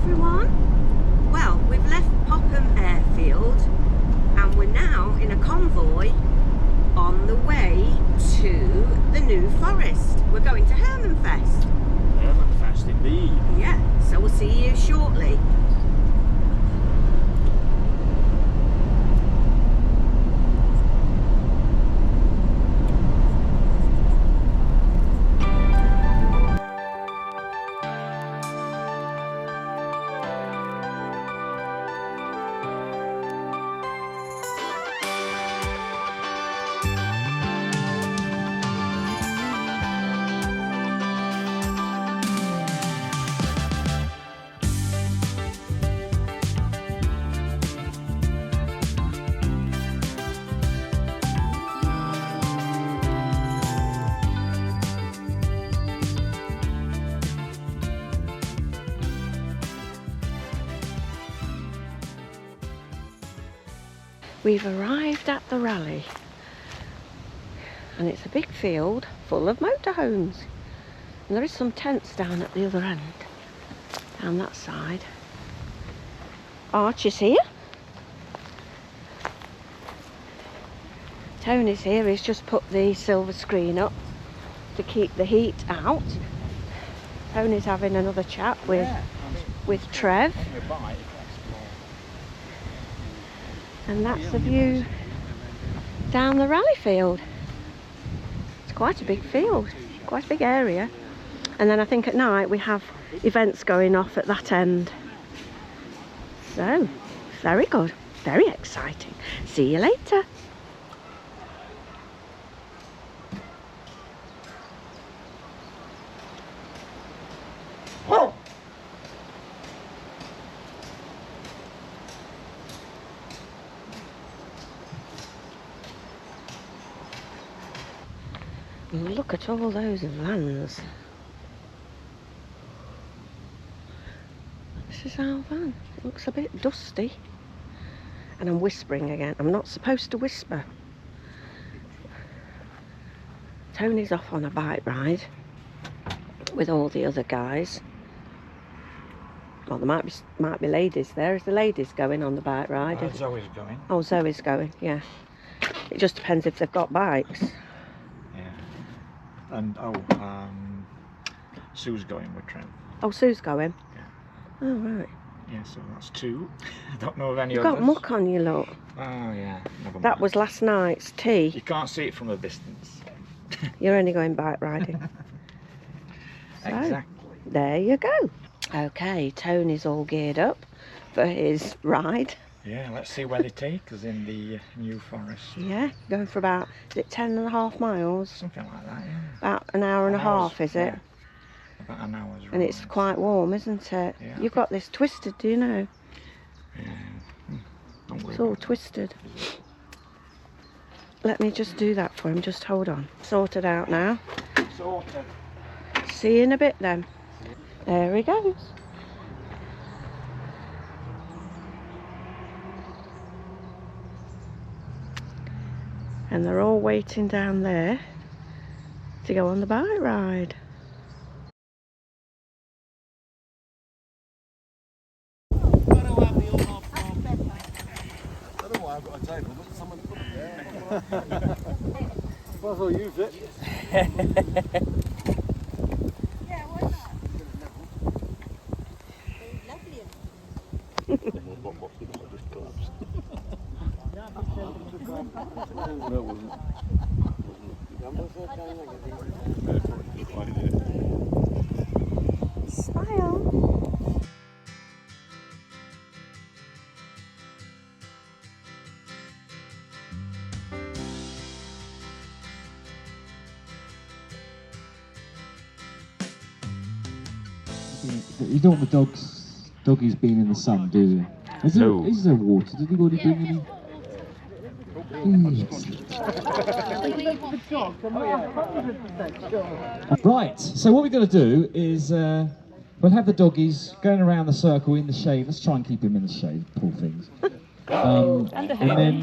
everyone. Well, we've left Popham Airfield and we're now in a convoy on the way to the New Forest. We're going to Hermanfest. Hermanfest indeed. Yeah, so we'll see you shortly. We've arrived at the rally and it's a big field full of motorhomes, and there is some tents down at the other end, down that side. Archie's here, Tony's here. He's just put the silver screen up to keep the heat out. Tony's having another chat with Trev. And that's the view down the rally field. It's quite a big field, quite a big area. And then I think at night we have events going off at that end. So, very good, very exciting. See you later. Oh. Look at all those vans. This is our van. It looks a bit dusty. And I'm whispering again. I'm not supposed to whisper. Tony's off on a bike ride with all the other guys. Well, there might be ladies there. Is the ladies going on the bike ride? Zoe's going. Oh, Zoe's going, yeah. It just depends if they've got bikes. And Sue's going with Trent. Oh, Sue's going? Yeah. Oh, right. Yeah, so that's two. I don't know of any You've others. got muck on you, look. Oh, yeah. Never mind. That was last night's tea. You can't see it from a distance. You're only going bike riding. So, exactly. There you go. Okay, Tony's all geared up for his ride. Yeah, let's see where they take us in the New Forest. Yeah, going for about, is it 10.5 miles? Something like that, yeah. About an hour and a half, is it? Yeah. About an hour's ride. And it's quite warm, isn't it? Yeah. You've got this twisted, do you know? Yeah. Don't worry It's all about it. twisted. Let me just do that for him, just hold on. Sorted out now. Sorted. See you in a bit then. There he goes. And they're all waiting down there to go on the bike ride. I don't know why I've got a table, but someone put it there. Well, I'll use it. Yeah, why not? Smile. You don't want the doggies being in the sun, do you? Is there water? Did anybody bring any? Right, so what we're going to do is we'll have the doggies going around the circle in the shade. Let's try and keep him in the shade, poor things. And then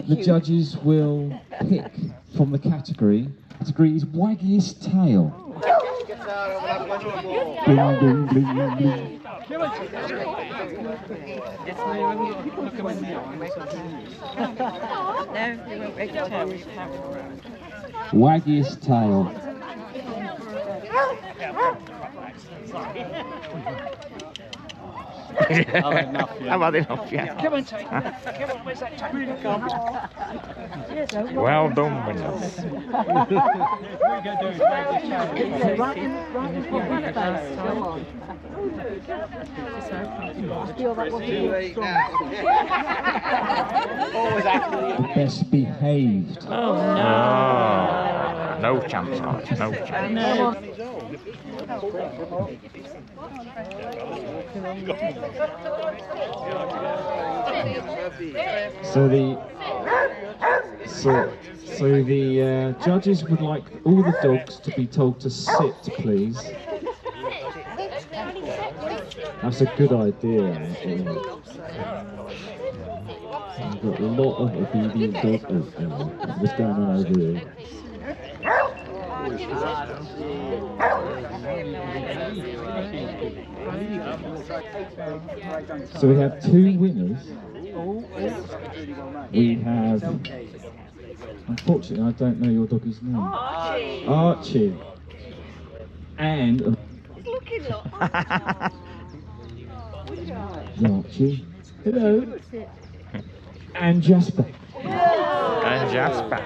the judges will pick from the category. Category is waggiest tail. Bling, bling, bling, bling. Waggiest tail. I've had enough, yeah. Come on, take that. Come on, where's that take? Well done, winners. Best behaved. Oh, no chance, Arch, no chance. So the judges would like all the dogs to be told to sit, please. That's a good idea, actually. We've got a lot of obedient dogs. What's going on over here? So we have two winners. We have, unfortunately, I don't know your doggy's name. Archie. Archie. And He's looking like Archie. Hello. And Jasper. And Jasper.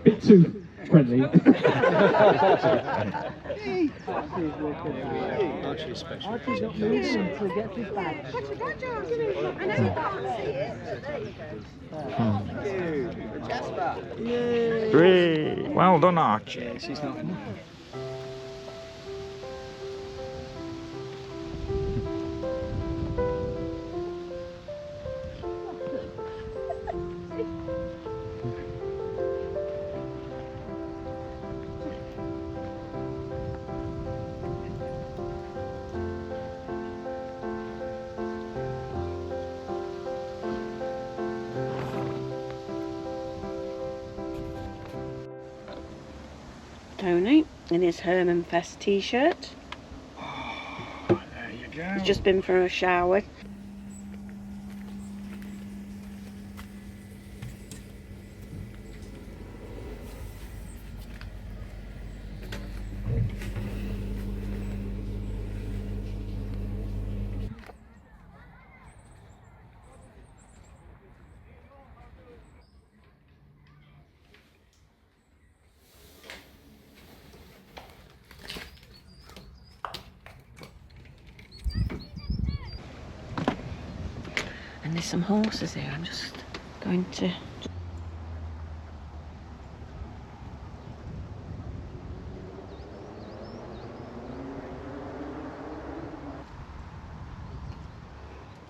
Bit too friendly. Archie's special. Archie's not moving until he gets his bag. Three. Well done, Archie. She's not. Tony in his Hermanfest t-shirt. There you go. He's just been for a shower. And there's some horses here. I'm just going to...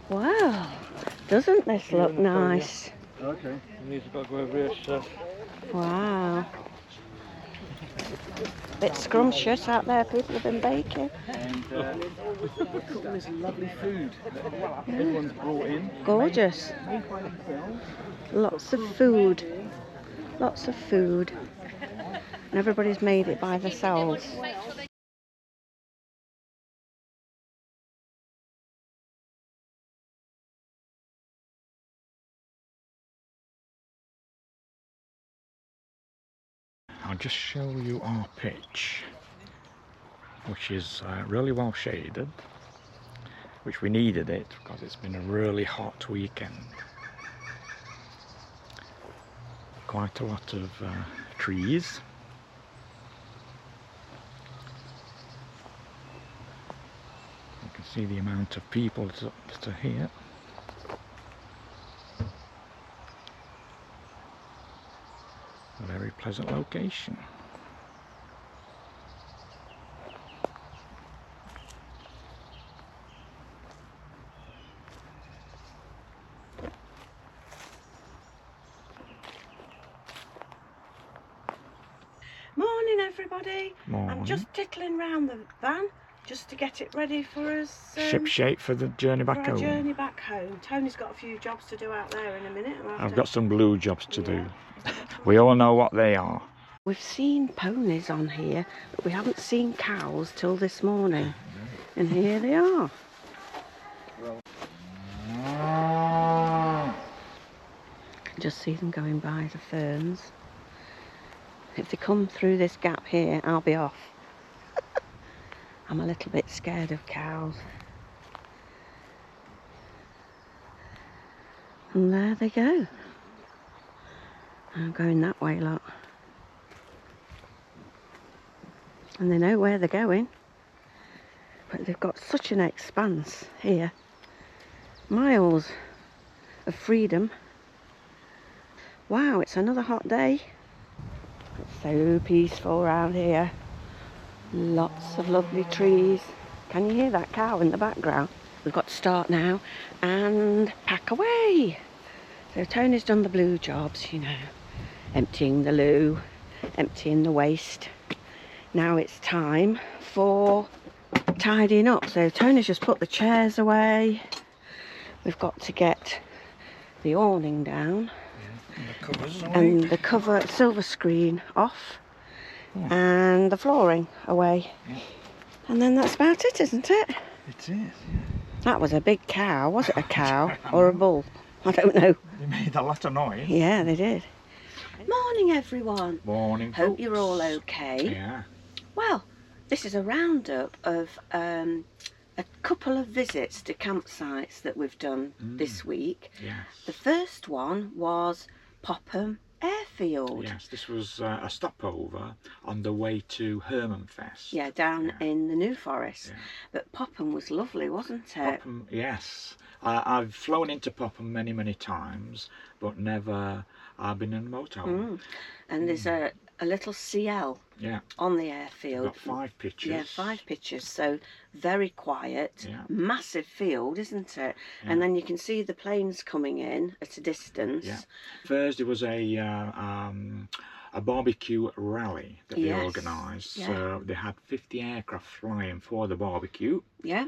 Wow, doesn't this look nice? Okay. These have got to go over here, so. Wow. Bit scrumptious out there, people have been baking. And look at all this lovely food that everyone's brought in. Gorgeous. Lots of food. Lots of food. And everybody's made it by themselves. I'll just show you our pitch, which is really well shaded, which we needed it because it's been a really hot weekend. Quite a lot of trees. You can see the amount of people that are here. A very pleasant location. Morning everybody. Morning. I'm just tickling round the van just to get it ready for us. Ship shape for the journey back for our home. journey back home. Tony's got a few jobs to do out there in a minute. I've got some blue jobs to do. We all know what they are. We've seen ponies on here, but we haven't seen cows till this morning. And here they are. Just see them going by the ferns. If they come through this gap here, I'll be off. I'm a little bit scared of cows. And there they go. I'm going that way, lot. And they know where they're going. But they've got such an expanse here. Miles of freedom. Wow, it's another hot day. It's so peaceful around here. Lots of lovely trees. Can you hear that cow in the background? We've got to start now and pack away. So Tony's done the blue jobs, you know, emptying the loo, emptying the waste. Now it's time for tidying up. So Tony's just put the chairs away. We've got to get the awning down. And the cover, silver screen off, and the flooring away. And then that's about it, isn't it? It is, yeah. That was a big cow. Was it a cow or a bull? I don't know. They made a lot of noise. Yeah, they did. Morning, everyone. Morning. Hope folks. you're all okay. Yeah. Well, this is a roundup of a couple of visits to campsites that we've done this week. Yes. The first one was Popham Airfield. Yes, this was a stopover on the way to Hermanfest. Yeah, down in the New Forest. Yeah. But Popham was lovely, wasn't it? Popham, yes. I've flown into Popham many, many times, but never been in a motorhome. And there's a little CL on the airfield. Got 5 pictures. Yeah, 5 pictures. So very quiet, massive field, isn't it? Yeah. And then you can see the planes coming in at a distance. Yeah. Thursday was a barbecue rally that they organised. Yeah. So they had 50 aircraft flying for the barbecue. Yeah.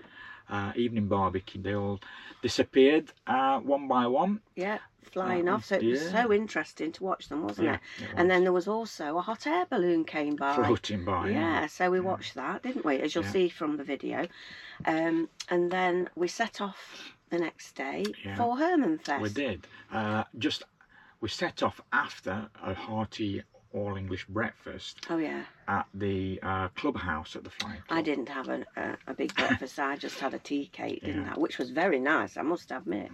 Evening barbecue. They all disappeared one by one. Yeah, flying off. So it was so interesting to watch them, wasn't it? It was. And then there was also a hot air balloon came by. Floating by. Yeah, so we watched that, didn't we? As you'll see from the video. And then we set off the next day for Hermanfest. We did. We set off after a hearty all-English breakfast. Oh yeah. At the clubhouse at the Flying Club. I didn't have a big breakfast. I just had a tea cake, didn't I? Which was very nice, I must admit.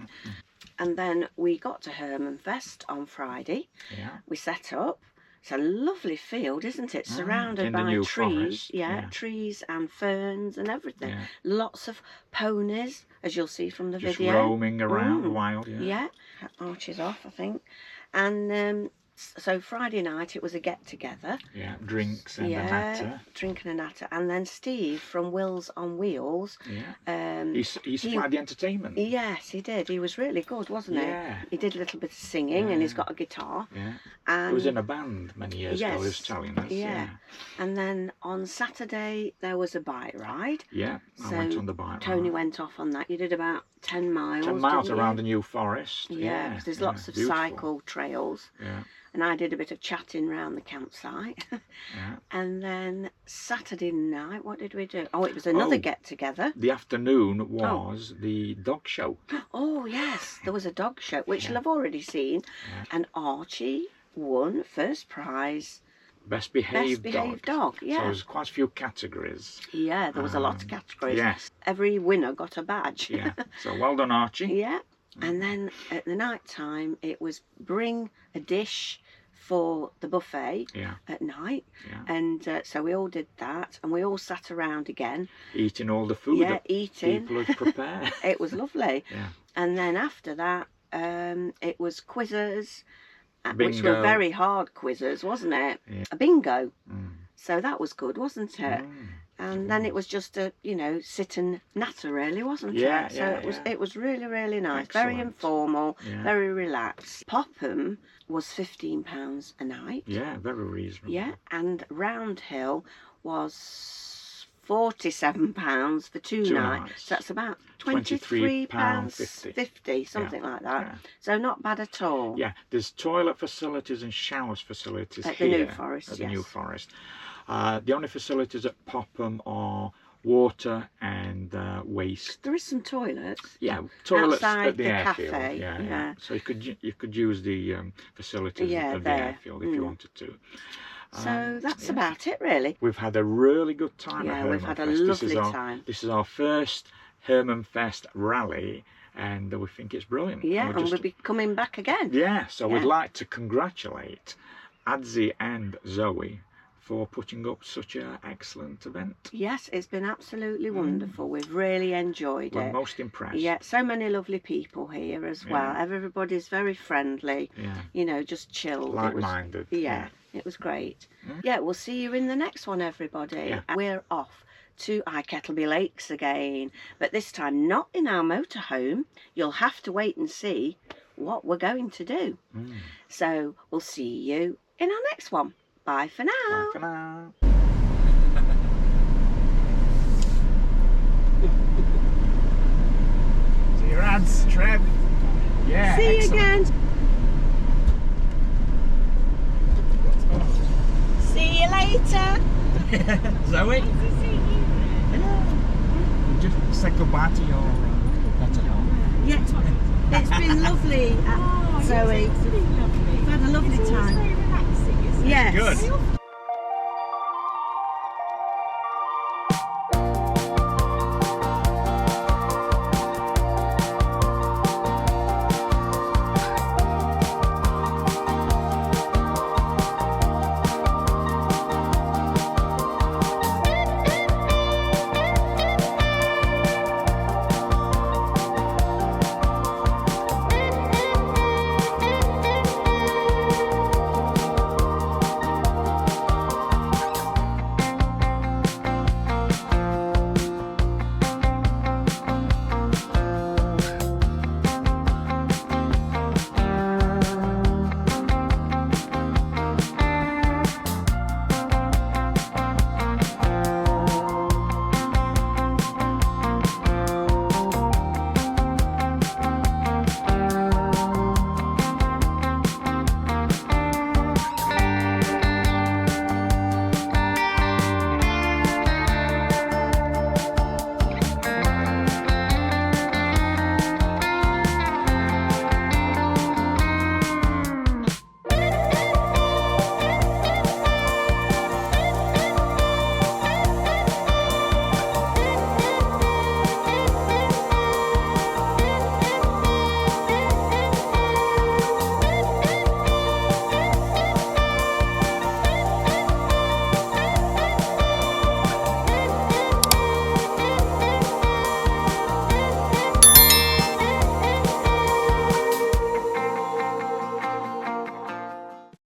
And then we got to Hermanfest on Friday. Yeah. We set up. It's a lovely field, isn't it? Surrounded in the by New trees. Forest, trees and ferns and everything. Yeah. Lots of ponies, as you'll see from the Just video. roaming around wild. Yeah. Archie's off, I think. And so Friday night it was a get-together. Yeah, drinks and a natter. Drinking a natter. And then Steve from Wills on Wheels. Yeah. He supplied the entertainment. Yes, he did. He was really good, wasn't he? Yeah. He did a little bit of singing and he's got a guitar. Yeah. And He was in a band many years ago, he was telling us. Yeah. And then on Saturday there was a bike ride. Yeah, I went on the bike Tony ride. went off on that. You did about 10 miles. 10 miles didn't you? around the New Forest. Yeah, 'cause there's lots of beautiful. cycle trails. Yeah. And I did a bit of chatting around the campsite. Yeah. And then Saturday night, what did we do? Oh, it was another get-together. The afternoon was the dog show. Oh, yes, there was a dog show, which I've already seen. Yeah. And Archie won first prize. Best behaved dog, yeah. So there's quite a few categories. Yeah, there was a lot of categories. Yes. Every winner got a badge. Yeah. So well done, Archie. Yeah. And then at the night time, it was bring a dish for the buffet at night. Yeah. And so we all did that, and we all sat around again. Eating all the food that eating. people had prepared. It was lovely. Yeah. And then after that, it was quizzes, which Bingo. were very hard quizzes, wasn't it? Yeah. A bingo. Mm. So that was good, wasn't it? And then it was just a, sit and natter, really, wasn't it? So it was really, really nice. Excellent. Very informal, Yeah. very relaxed. Popham was £15 a night. Yeah, very reasonable. Yeah, and Round Hill was £47 for two nights. nights. So that's about £23.50. something like that. Yeah. So not bad at all. Yeah, there's toilet facilities and showers facilities At here the New Forest, at the New yes. Forest. The only facilities at Popham are water and waste. There is some toilets. Yeah, toilets outside at the airfield. cafe. Yeah. So you could use the facilities of the there. airfield if you wanted to. So that's about it, really. We've had a really good time at Yeah, we've had a Hermanfest. lovely time. This is our first Hermanfest rally, and we think it's brilliant. Yeah, we're and we'll be coming back again. Yeah, so we'd Yeah. like to congratulate Adzi and Zoe for putting up such an excellent event. Yes, it's been absolutely wonderful. We've really enjoyed We're it. most impressed. Yeah, so many lovely people here as well. Everybody's very friendly. Yeah. You know, just chilled. It was- Like-minded. Yeah, it was great. Yeah, we'll see you in the next one, everybody. Yeah. We're off to Kettleby Lakes again, but this time not in our motorhome. You'll have to wait and see what we're going to do. So we'll see you in our next one. Bye for now. Bye for now. See your ads, Trev. Yeah. See you excellent. again. See you later. Zoe. Just say goodbye to your better half. Yeah, it's been lovely, Zoe. We've had a lovely time. Very relaxing, isn't it? Yes. Good.